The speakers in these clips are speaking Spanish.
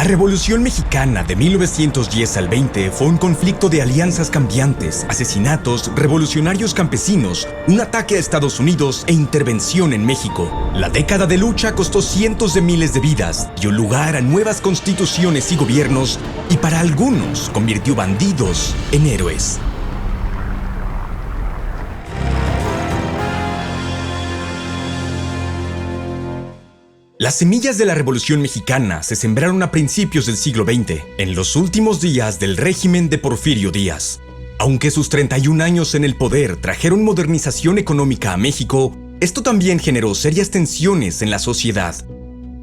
La Revolución Mexicana de 1910 al 20 fue un conflicto de alianzas cambiantes, asesinatos, revolucionarios campesinos, un ataque a Estados Unidos e intervención en México. La década de lucha costó cientos de miles de vidas, dio lugar a nuevas constituciones y gobiernos, y para algunos convirtió bandidos en héroes. Las semillas de la Revolución Mexicana se sembraron a principios del siglo XX, en los últimos días del régimen de Porfirio Díaz. Aunque sus 31 años en el poder trajeron modernización económica a México, esto también generó serias tensiones en la sociedad.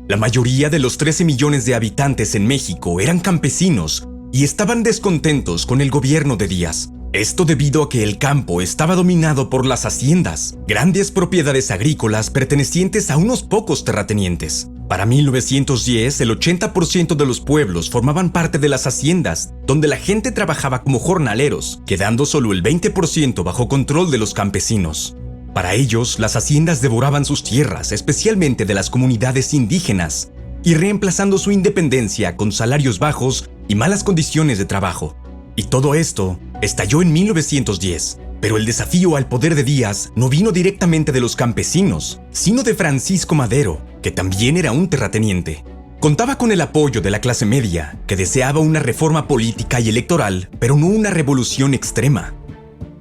La mayoría de los 13 millones de habitantes en México eran campesinos y estaban descontentos con el gobierno de Díaz. Esto debido a que el campo estaba dominado por las haciendas, grandes propiedades agrícolas pertenecientes a unos pocos terratenientes. Para 1910, el 80% de los pueblos formaban parte de las haciendas, donde la gente trabajaba como jornaleros, quedando solo el 20% bajo control de los campesinos. Para ellos, las haciendas devoraban sus tierras, especialmente de las comunidades indígenas, y reemplazando su independencia con salarios bajos y malas condiciones de trabajo. Y todo esto estalló en 1910, pero el desafío al poder de Díaz no vino directamente de los campesinos, sino de Francisco Madero, que también era un terrateniente. Contaba con el apoyo de la clase media, que deseaba una reforma política y electoral, pero no una revolución extrema.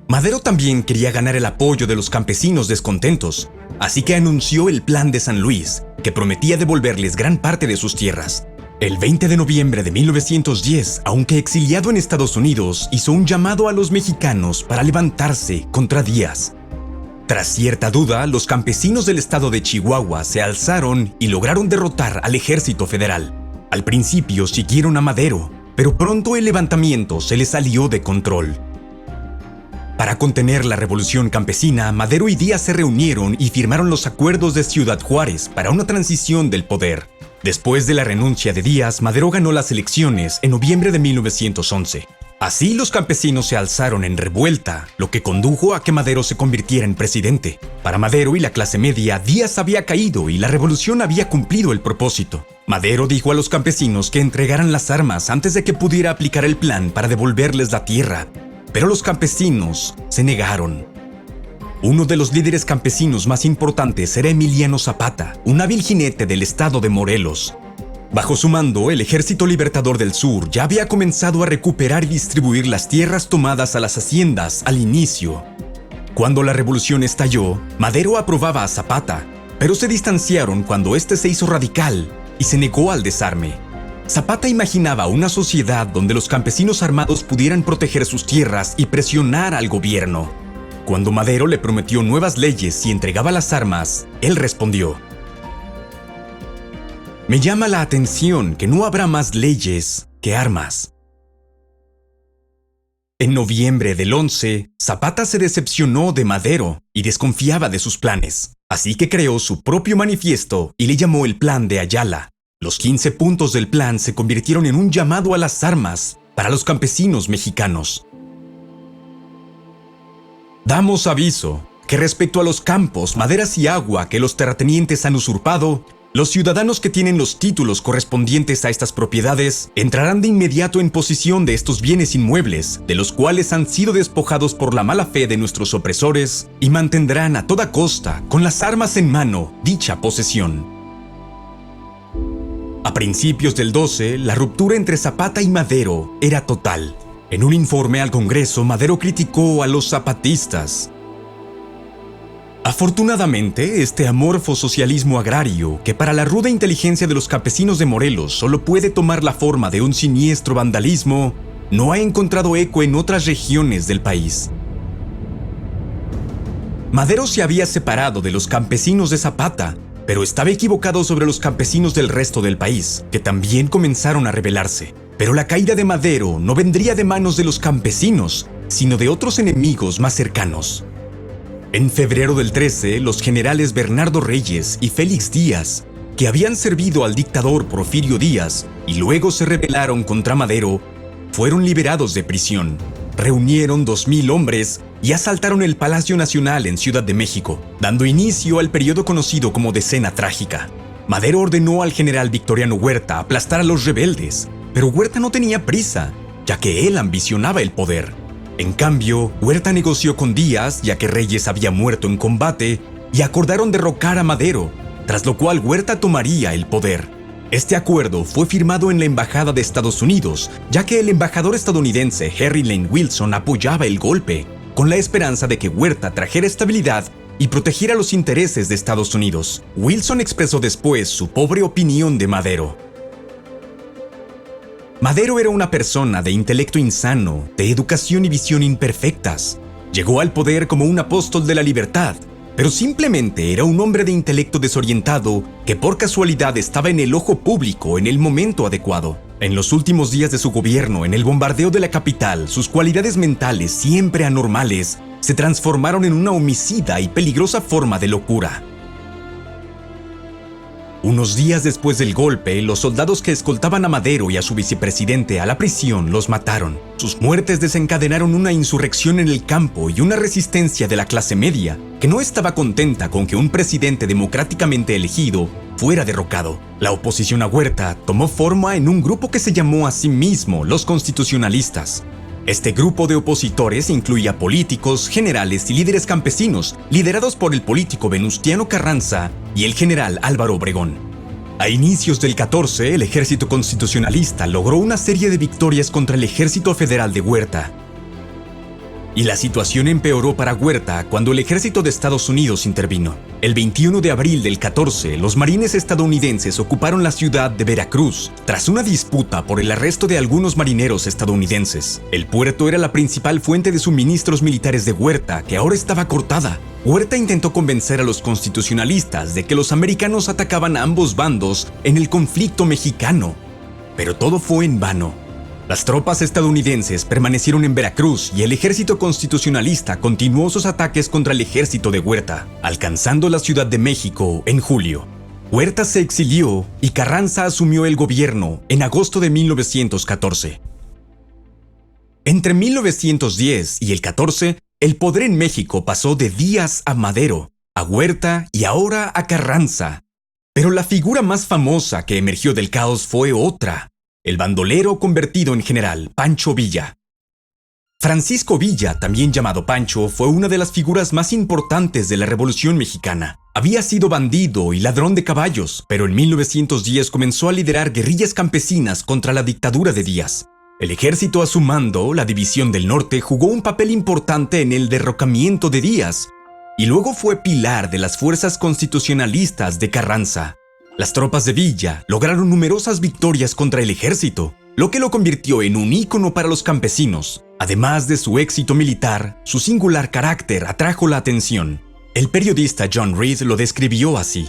Madero también quería ganar el apoyo de los campesinos descontentos, así que anunció el Plan de San Luis, que prometía devolverles gran parte de sus tierras. El 20 de noviembre de 1910, aunque exiliado en Estados Unidos, hizo un llamado a los mexicanos para levantarse contra Díaz. Tras cierta duda, los campesinos del estado de Chihuahua se alzaron y lograron derrotar al ejército federal. Al principio siguieron a Madero, pero pronto el levantamiento se les salió de control. Para contener la revolución campesina, Madero y Díaz se reunieron y firmaron los acuerdos de Ciudad Juárez para una transición del poder. Después de la renuncia de Díaz, Madero ganó las elecciones en noviembre de 1911. Así los campesinos se alzaron en revuelta, lo que condujo a que Madero se convirtiera en presidente. Para Madero y la clase media, Díaz había caído y la revolución había cumplido el propósito. Madero dijo a los campesinos que entregaran las armas antes de que pudiera aplicar el plan para devolverles la tierra, pero los campesinos se negaron. Uno de los líderes campesinos más importantes era Emiliano Zapata, un hábil jinete del estado de Morelos. Bajo su mando, el Ejército Libertador del Sur ya había comenzado a recuperar y distribuir las tierras tomadas a las haciendas al inicio. Cuando la revolución estalló, Madero aprobaba a Zapata, pero se distanciaron cuando este se hizo radical y se negó al desarme. Zapata imaginaba una sociedad donde los campesinos armados pudieran proteger sus tierras y presionar al gobierno. Cuando Madero le prometió nuevas leyes y entregaba las armas, él respondió: "Me llama la atención que no habrá más leyes que armas". En noviembre del 11, Zapata se decepcionó de Madero y desconfiaba de sus planes, así que creó su propio manifiesto y le llamó el Plan de Ayala. Los 15 puntos del plan se convirtieron en un llamado a las armas para los campesinos mexicanos. Damos aviso que respecto a los campos, maderas y agua que los terratenientes han usurpado, los ciudadanos que tienen los títulos correspondientes a estas propiedades entrarán de inmediato en posesión de estos bienes inmuebles, de los cuales han sido despojados por la mala fe de nuestros opresores, y mantendrán a toda costa, con las armas en mano, dicha posesión. A principios del 12, la ruptura entre Zapata y Madero era total. En un informe al Congreso, Madero criticó a los zapatistas. Afortunadamente, este amorfo socialismo agrario, que para la ruda inteligencia de los campesinos de Morelos solo puede tomar la forma de un siniestro vandalismo, no ha encontrado eco en otras regiones del país. Madero se había separado de los campesinos de Zapata, pero estaba equivocado sobre los campesinos del resto del país, que también comenzaron a rebelarse. Pero la caída de Madero no vendría de manos de los campesinos, sino de otros enemigos más cercanos. En febrero del 13, los generales Bernardo Reyes y Félix Díaz, que habían servido al dictador Porfirio Díaz y luego se rebelaron contra Madero, fueron liberados de prisión. Reunieron 2,000 hombres y asaltaron el Palacio Nacional en Ciudad de México, dando inicio al periodo conocido como Decena Trágica. Madero ordenó al general Victoriano Huerta aplastar a los rebeldes, pero Huerta no tenía prisa, ya que él ambicionaba el poder. En cambio, Huerta negoció con Díaz, ya que Reyes había muerto en combate, y acordaron derrocar a Madero, tras lo cual Huerta tomaría el poder. Este acuerdo fue firmado en la Embajada de Estados Unidos, ya que el embajador estadounidense Henry Lane Wilson apoyaba el golpe, con la esperanza de que Huerta trajera estabilidad y protegiera los intereses de Estados Unidos. Wilson expresó después su pobre opinión de Madero. Madero era una persona de intelecto insano, de educación y visión imperfectas. Llegó al poder como un apóstol de la libertad, pero simplemente era un hombre de intelecto desorientado que por casualidad estaba en el ojo público en el momento adecuado. En los últimos días de su gobierno, en el bombardeo de la capital, sus cualidades mentales, siempre anormales, se transformaron en una homicida y peligrosa forma de locura. Unos días después del golpe, los soldados que escoltaban a Madero y a su vicepresidente a la prisión los mataron. Sus muertes desencadenaron una insurrección en el campo y una resistencia de la clase media, que no estaba contenta con que un presidente democráticamente elegido fuera derrocado. La oposición a Huerta tomó forma en un grupo que se llamó a sí mismo los Constitucionalistas. Este grupo de opositores incluía políticos, generales y líderes campesinos, liderados por el político Venustiano Carranza y el general Álvaro Obregón. A inicios del 14, el ejército constitucionalista logró una serie de victorias contra el ejército federal de Huerta. Y la situación empeoró para Huerta cuando el ejército de Estados Unidos intervino. El 21 de abril del 14, los marines estadounidenses ocuparon la ciudad de Veracruz, tras una disputa por el arresto de algunos marineros estadounidenses. El puerto era la principal fuente de suministros militares de Huerta, que ahora estaba cortada. Huerta intentó convencer a los constitucionalistas de que los americanos atacaban a ambos bandos en el conflicto mexicano, pero todo fue en vano. Las tropas estadounidenses permanecieron en Veracruz y el ejército constitucionalista continuó sus ataques contra el ejército de Huerta, alcanzando la Ciudad de México en julio. Huerta se exilió y Carranza asumió el gobierno en agosto de 1914. Entre 1910 y el 14, el poder en México pasó de Díaz a Madero, a Huerta y ahora a Carranza. Pero la figura más famosa que emergió del caos fue otra: el bandolero convertido en general, Pancho Villa. Francisco Villa, también llamado Pancho, fue una de las figuras más importantes de la Revolución Mexicana. Había sido bandido y ladrón de caballos, pero en 1910 comenzó a liderar guerrillas campesinas contra la dictadura de Díaz. El ejército a su mando, la División del Norte, jugó un papel importante en el derrocamiento de Díaz, y luego fue pilar de las fuerzas constitucionalistas de Carranza. Las tropas de Villa lograron numerosas victorias contra el ejército, lo que lo convirtió en un ícono para los campesinos. Además de su éxito militar, su singular carácter atrajo la atención. El periodista John Reed lo describió así: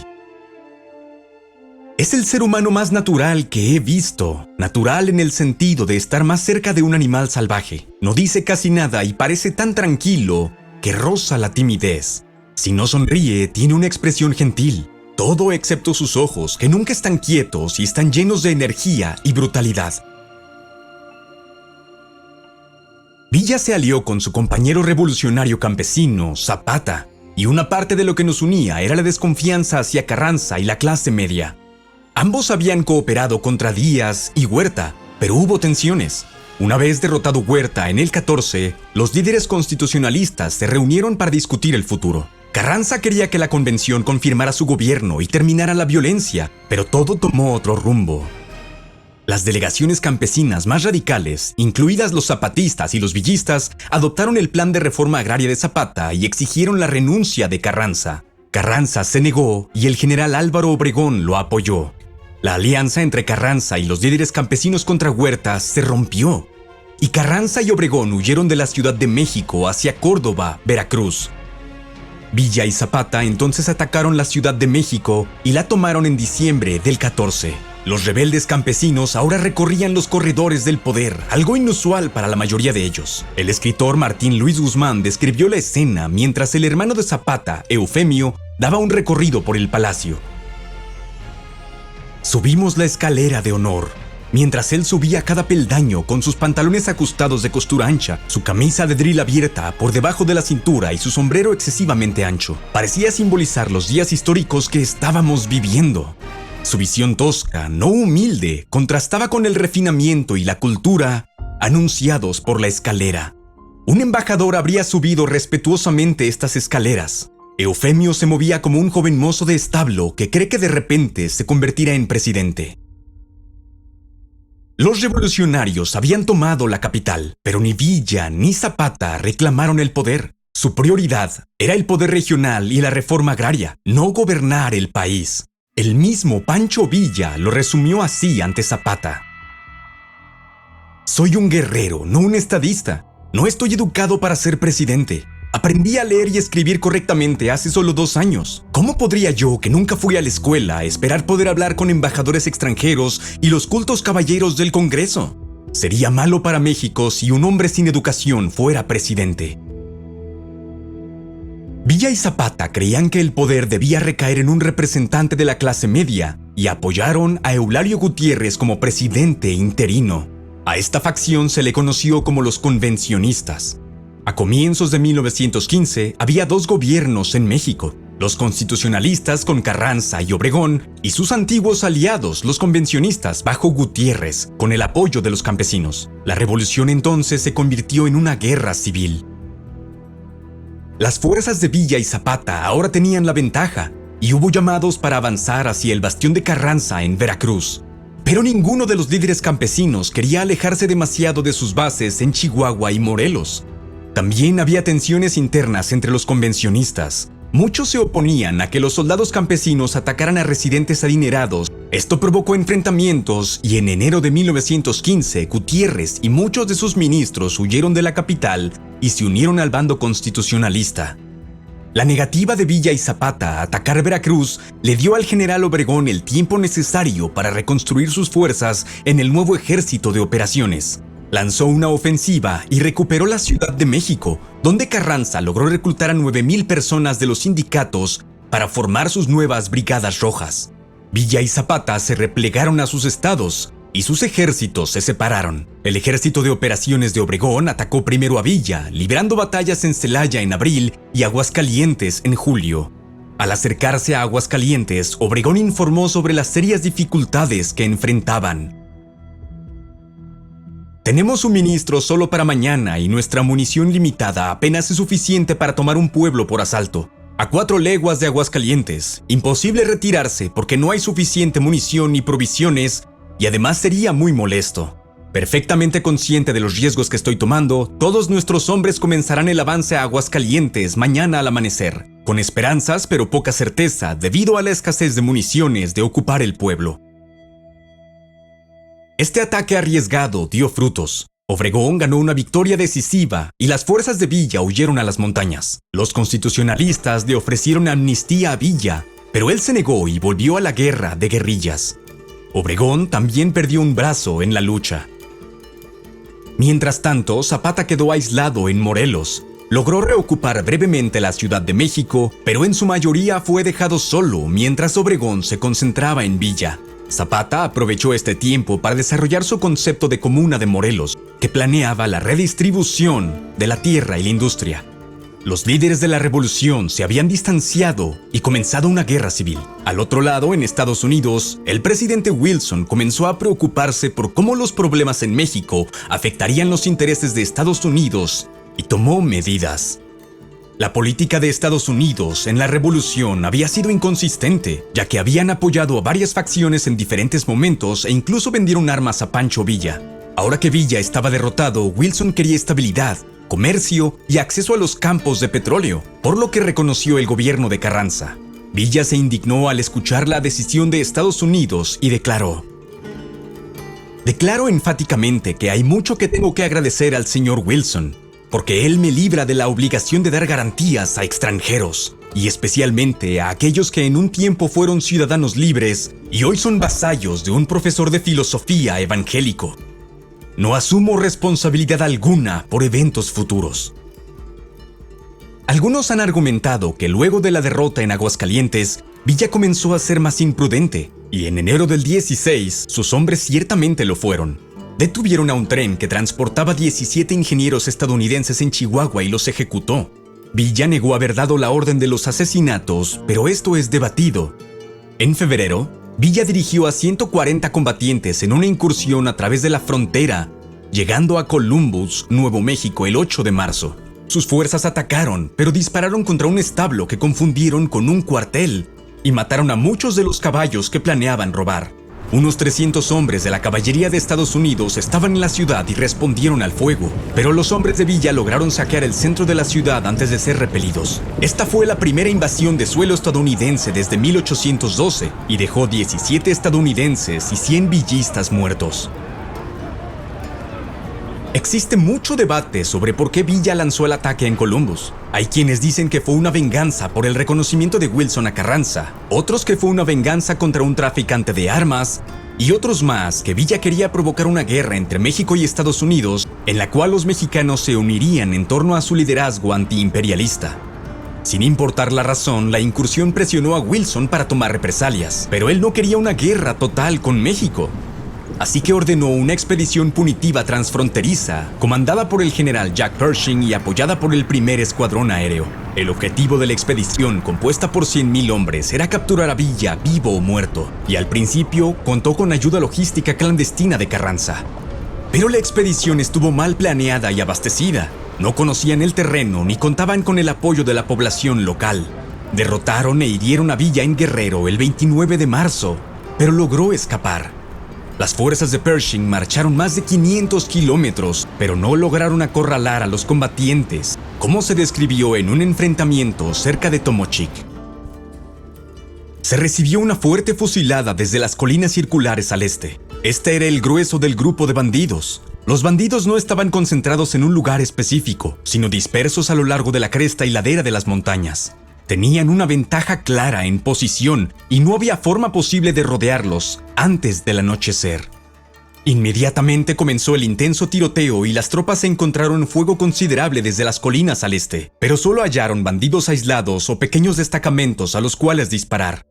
"Es el ser humano más natural que he visto, natural en el sentido de estar más cerca de un animal salvaje. No dice casi nada y parece tan tranquilo que roza la timidez. Si no sonríe, tiene una expresión gentil. Todo excepto sus ojos, que nunca están quietos y están llenos de energía y brutalidad". Villa se alió con su compañero revolucionario campesino, Zapata, y una parte de lo que nos unía era la desconfianza hacia Carranza y la clase media. Ambos habían cooperado contra Díaz y Huerta, pero hubo tensiones. Una vez derrotado Huerta en el 14, los líderes constitucionalistas se reunieron para discutir el futuro. Carranza quería que la convención confirmara su gobierno y terminara la violencia, pero todo tomó otro rumbo. Las delegaciones campesinas más radicales, incluidas los zapatistas y los villistas, adoptaron el plan de reforma agraria de Zapata y exigieron la renuncia de Carranza. Carranza se negó y el general Álvaro Obregón lo apoyó. La alianza entre Carranza y los líderes campesinos contra Huerta se rompió, y Carranza y Obregón huyeron de la Ciudad de México hacia Córdoba, Veracruz. Villa y Zapata entonces atacaron la Ciudad de México y la tomaron en diciembre del 14. Los rebeldes campesinos ahora recorrían los corredores del poder, algo inusual para la mayoría de ellos. El escritor Martín Luis Guzmán describió la escena mientras el hermano de Zapata, Eufemio, daba un recorrido por el palacio. Subimos la escalera de honor. Mientras él subía cada peldaño con sus pantalones ajustados de costura ancha, su camisa de dril abierta por debajo de la cintura y su sombrero excesivamente ancho, parecía simbolizar los días históricos que estábamos viviendo. Su visión tosca, no humilde, contrastaba con el refinamiento y la cultura anunciados por la escalera. Un embajador habría subido respetuosamente estas escaleras. Eufemio se movía como un joven mozo de establo que cree que de repente se convertirá en presidente. Los revolucionarios habían tomado la capital, pero ni Villa ni Zapata reclamaron el poder. Su prioridad era el poder regional y la reforma agraria, no gobernar el país. El mismo Pancho Villa lo resumió así ante Zapata. Soy un guerrero, no un estadista. No estoy educado para ser presidente. Aprendí a leer y escribir correctamente hace solo 2 años. ¿Cómo podría yo, que nunca fui a la escuela, esperar poder hablar con embajadores extranjeros y los cultos caballeros del Congreso? Sería malo para México si un hombre sin educación fuera presidente. Villa y Zapata creían que el poder debía recaer en un representante de la clase media y apoyaron a Eulalio Gutiérrez como presidente interino. A esta facción se le conoció como los convencionistas. A comienzos de 1915 había 2 gobiernos en México, los constitucionalistas con Carranza y Obregón y sus antiguos aliados, los convencionistas bajo Gutiérrez, con el apoyo de los campesinos. La revolución entonces se convirtió en una guerra civil. Las fuerzas de Villa y Zapata ahora tenían la ventaja y hubo llamados para avanzar hacia el bastión de Carranza en Veracruz. Pero ninguno de los líderes campesinos quería alejarse demasiado de sus bases en Chihuahua y Morelos. También había tensiones internas entre los convencionistas. Muchos se oponían a que los soldados campesinos atacaran a residentes adinerados. Esto provocó enfrentamientos y en enero de 1915, Gutiérrez y muchos de sus ministros huyeron de la capital y se unieron al bando constitucionalista. La negativa de Villa y Zapata a atacar Veracruz le dio al general Obregón el tiempo necesario para reconstruir sus fuerzas en el nuevo ejército de operaciones. Lanzó una ofensiva y recuperó la Ciudad de México, donde Carranza logró reclutar a 9,000 personas de los sindicatos para formar sus nuevas brigadas rojas. Villa y Zapata se replegaron a sus estados y sus ejércitos se separaron. El ejército de operaciones de Obregón atacó primero a Villa, librando batallas en Celaya en abril y Aguascalientes en julio. Al acercarse a Aguascalientes, Obregón informó sobre las serias dificultades que enfrentaban. Tenemos suministro solo para mañana y nuestra munición limitada apenas es suficiente para tomar un pueblo por asalto. A 4 leguas de Aguascalientes, imposible retirarse porque no hay suficiente munición ni provisiones y además sería muy molesto. Perfectamente consciente de los riesgos que estoy tomando, todos nuestros hombres comenzarán el avance a Aguascalientes mañana al amanecer, con esperanzas pero poca certeza debido a la escasez de municiones de ocupar el pueblo. Este ataque arriesgado dio frutos. Obregón ganó una victoria decisiva y las fuerzas de Villa huyeron a las montañas. Los constitucionalistas le ofrecieron amnistía a Villa, pero él se negó y volvió a la guerra de guerrillas. Obregón también perdió un brazo en la lucha. Mientras tanto, Zapata quedó aislado en Morelos. Logró reocupar brevemente la Ciudad de México, pero en su mayoría fue dejado solo mientras Obregón se concentraba en Villa. Zapata aprovechó este tiempo para desarrollar su concepto de comuna de Morelos, que planeaba la redistribución de la tierra y la industria. Los líderes de la revolución se habían distanciado y comenzado una guerra civil. Al otro lado, en Estados Unidos, el presidente Wilson comenzó a preocuparse por cómo los problemas en México afectarían los intereses de Estados Unidos y tomó medidas. La política de Estados Unidos en la revolución había sido inconsistente, ya que habían apoyado a varias facciones en diferentes momentos e incluso vendieron armas a Pancho Villa. Ahora que Villa estaba derrotado, Wilson quería estabilidad, comercio y acceso a los campos de petróleo, por lo que reconoció el gobierno de Carranza. Villa se indignó al escuchar la decisión de Estados Unidos y declaró: "Declaro enfáticamente que hay mucho que tengo que agradecer al señor Wilson, porque él me libra de la obligación de dar garantías a extranjeros, y especialmente a aquellos que en un tiempo fueron ciudadanos libres y hoy son vasallos de un profesor de filosofía evangélico. No asumo responsabilidad alguna por eventos futuros". Algunos han argumentado que luego de la derrota en Aguascalientes, Villa comenzó a ser más imprudente, y en enero del 16 sus hombres ciertamente lo fueron. Detuvieron a un tren que transportaba 17 ingenieros estadounidenses en Chihuahua y los ejecutó. Villa negó haber dado la orden de los asesinatos, pero esto es debatido. En febrero, Villa dirigió a 140 combatientes en una incursión a través de la frontera, llegando a Columbus, Nuevo México, el 8 de marzo. Sus fuerzas atacaron, pero dispararon contra un establo que confundieron con un cuartel y mataron a muchos de los caballos que planeaban robar. Unos 300 hombres de la caballería de Estados Unidos estaban en la ciudad y respondieron al fuego, pero los hombres de Villa lograron saquear el centro de la ciudad antes de ser repelidos. Esta fue la primera invasión de suelo estadounidense desde 1812 y dejó 17 estadounidenses y 100 villistas muertos. Existe mucho debate sobre por qué Villa lanzó el ataque en Columbus. Hay quienes dicen que fue una venganza por el reconocimiento de Wilson a Carranza, otros que fue una venganza contra un traficante de armas, y otros más que Villa quería provocar una guerra entre México y Estados Unidos, en la cual los mexicanos se unirían en torno a su liderazgo antiimperialista. Sin importar la razón, la incursión presionó a Wilson para tomar represalias, pero él no quería una guerra total con México. Así que ordenó una expedición punitiva transfronteriza, comandada por el general Jack Pershing y apoyada por el primer escuadrón aéreo. El objetivo de la expedición, compuesta por 100,000 hombres, era capturar a Villa vivo o muerto, y al principio contó con ayuda logística clandestina de Carranza. Pero la expedición estuvo mal planeada y abastecida. No conocían el terreno ni contaban con el apoyo de la población local. Derrotaron e hirieron a Villa en Guerrero el 29 de marzo, pero logró escapar. Las fuerzas de Pershing marcharon más de 500 kilómetros, pero no lograron acorralar a los combatientes, como se describió en un enfrentamiento cerca de Tomochic. Se recibió una fuerte fusilada desde las colinas circulares al este. Este era el grueso del grupo de bandidos. Los bandidos no estaban concentrados en un lugar específico, sino dispersos a lo largo de la cresta y ladera de las montañas. Tenían una ventaja clara en posición y no había forma posible de rodearlos antes del anochecer. Inmediatamente comenzó el intenso tiroteo y las tropas encontraron fuego considerable desde las colinas al este, pero solo hallaron bandidos aislados o pequeños destacamentos a los cuales disparar.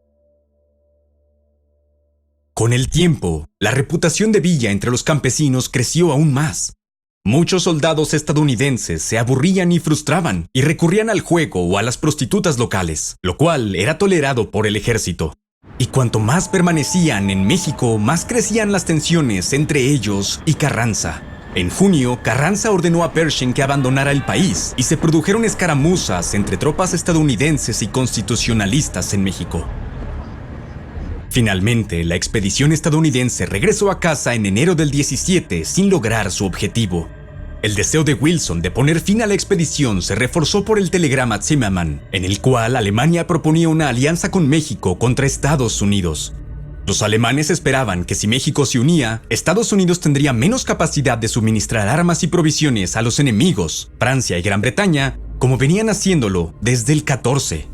Con el tiempo, la reputación de Villa entre los campesinos creció aún más. Muchos soldados estadounidenses se aburrían y frustraban y recurrían al juego o a las prostitutas locales, lo cual era tolerado por el ejército. Y cuanto más permanecían en México, más crecían las tensiones entre ellos y Carranza. En junio, Carranza ordenó a Pershing que abandonara el país y se produjeron escaramuzas entre tropas estadounidenses y constitucionalistas en México. Finalmente, la expedición estadounidense regresó a casa en enero del 17 sin lograr su objetivo. El deseo de Wilson de poner fin a la expedición se reforzó por el telegrama Zimmermann, en el cual Alemania proponía una alianza con México contra Estados Unidos. Los alemanes esperaban que si México se unía, Estados Unidos tendría menos capacidad de suministrar armas y provisiones a los enemigos, Francia y Gran Bretaña, como venían haciéndolo desde el 14.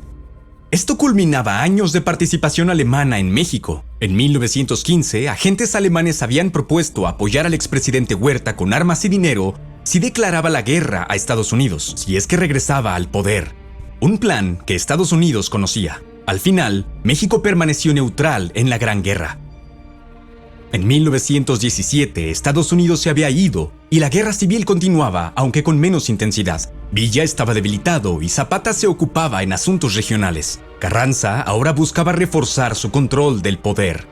Esto culminaba años de participación alemana en México. En 1915, agentes alemanes habían propuesto apoyar al expresidente Huerta con armas y dinero si declaraba la guerra a Estados Unidos, si es que regresaba al poder. Un plan que Estados Unidos conocía. Al final, México permaneció neutral en la Gran Guerra. En 1917, Estados Unidos se había ido y la guerra civil continuaba, aunque con menos intensidad. Villa estaba debilitado y Zapata se ocupaba en asuntos regionales. Carranza ahora buscaba reforzar su control del poder.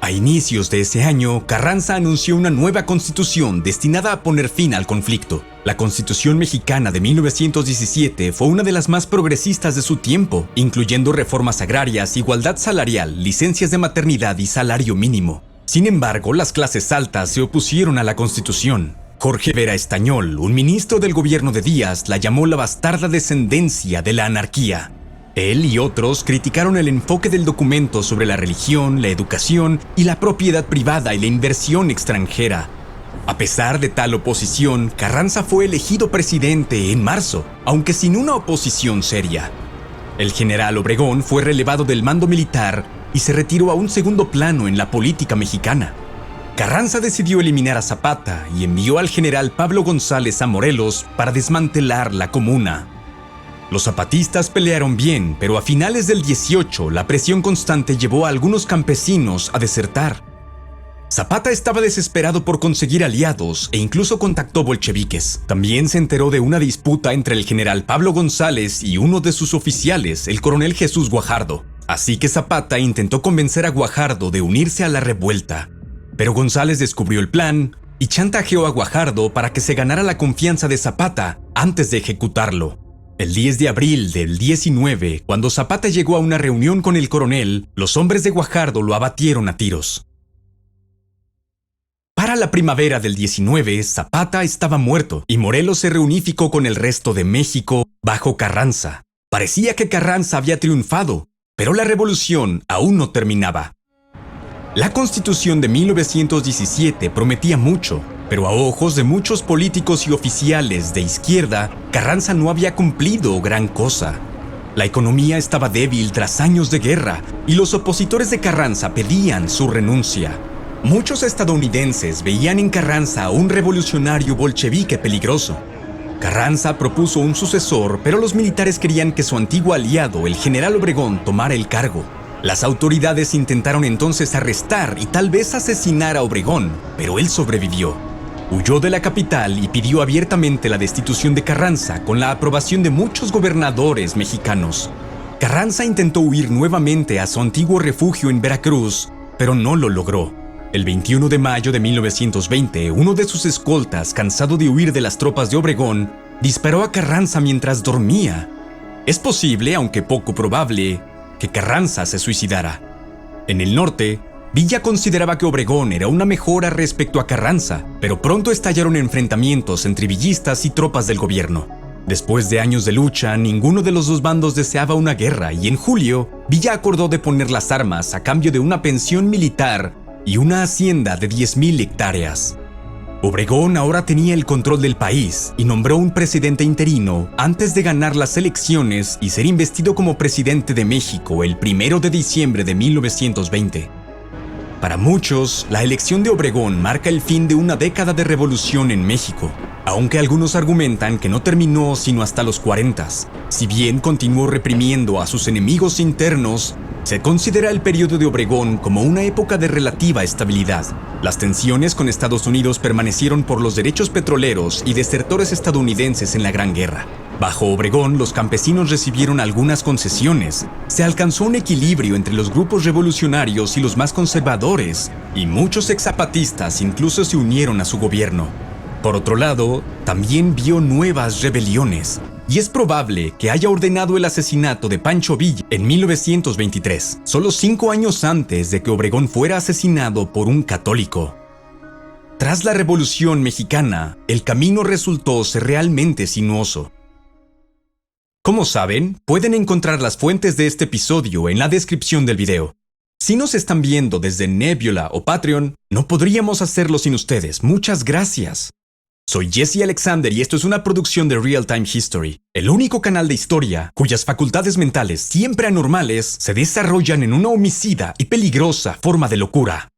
A inicios de ese año, Carranza anunció una nueva constitución destinada a poner fin al conflicto. La Constitución Mexicana de 1917 fue una de las más progresistas de su tiempo, incluyendo reformas agrarias, igualdad salarial, licencias de maternidad y salario mínimo. Sin embargo, las clases altas se opusieron a la Constitución. Jorge Vera Estañol, un ministro del gobierno de Díaz, la llamó la bastarda descendencia de la anarquía. Él y otros criticaron el enfoque del documento sobre la religión, la educación y la propiedad privada y la inversión extranjera. A pesar de tal oposición, Carranza fue elegido presidente en marzo, aunque sin una oposición seria. El general Obregón fue relevado del mando militar y se retiró a un segundo plano en la política mexicana. Carranza decidió eliminar a Zapata y envió al general Pablo González a Morelos para desmantelar la comuna. Los zapatistas pelearon bien, pero a finales del 18 la presión constante llevó a algunos campesinos a desertar. Zapata estaba desesperado por conseguir aliados e incluso contactó bolcheviques. También se enteró de una disputa entre el general Pablo González y uno de sus oficiales, el coronel Jesús Guajardo. Así que Zapata intentó convencer a Guajardo de unirse a la revuelta. Pero González descubrió el plan y chantajeó a Guajardo para que se ganara la confianza de Zapata antes de ejecutarlo. El 10 de abril del 19, cuando Zapata llegó a una reunión con el coronel, los hombres de Guajardo lo abatieron a tiros. Para la primavera del 19, Zapata estaba muerto y Morelos se reunificó con el resto de México bajo Carranza. Parecía que Carranza había triunfado, pero la revolución aún no terminaba. La Constitución de 1917 prometía mucho, pero a ojos de muchos políticos y oficiales de izquierda, Carranza no había cumplido gran cosa. La economía estaba débil tras años de guerra y los opositores de Carranza pedían su renuncia. Muchos estadounidenses veían en Carranza a un revolucionario bolchevique peligroso. Carranza propuso un sucesor, pero los militares querían que su antiguo aliado, el general Obregón, tomara el cargo. Las autoridades intentaron entonces arrestar y tal vez asesinar a Obregón, pero él sobrevivió. Huyó de la capital y pidió abiertamente la destitución de Carranza con la aprobación de muchos gobernadores mexicanos. Carranza intentó huir nuevamente a su antiguo refugio en Veracruz, pero no lo logró. El 21 de mayo de 1920, uno de sus escoltas, cansado de huir de las tropas de Obregón, disparó a Carranza mientras dormía. Es posible, aunque poco probable, que Carranza se suicidara. En el norte, Villa consideraba que Obregón era una mejora respecto a Carranza, pero pronto estallaron enfrentamientos entre villistas y tropas del gobierno. Después de años de lucha, ninguno de los dos bandos deseaba una guerra y en julio, Villa acordó de poner las armas a cambio de una pensión militar y una hacienda de 10,000 hectáreas. Obregón ahora tenía el control del país y nombró un presidente interino antes de ganar las elecciones y ser investido como presidente de México el 1 de diciembre de 1920. Para muchos, la elección de Obregón marca el fin de una década de revolución en México, aunque algunos argumentan que no terminó sino hasta los 40s. Si bien continuó reprimiendo a sus enemigos internos, se considera el periodo de Obregón como una época de relativa estabilidad. Las tensiones con Estados Unidos permanecieron por los derechos petroleros y desertores estadounidenses en la Gran Guerra. Bajo Obregón, los campesinos recibieron algunas concesiones. Se alcanzó un equilibrio entre los grupos revolucionarios y los más conservadores, y muchos exzapatistas incluso se unieron a su gobierno. Por otro lado, también vio nuevas rebeliones, y es probable que haya ordenado el asesinato de Pancho Villa en 1923, solo 5 años antes de que Obregón fuera asesinado por un católico. Tras la Revolución Mexicana, el camino resultó ser realmente sinuoso. Como saben, pueden encontrar las fuentes de este episodio en la descripción del video. Si nos están viendo desde Nebula o Patreon, no podríamos hacerlo sin ustedes. Muchas gracias. Soy Jesse Alexander y esto es una producción de Real Time History, el único canal de historia cuyas facultades mentales siempre anormales se desarrollan en una homicida y peligrosa forma de locura.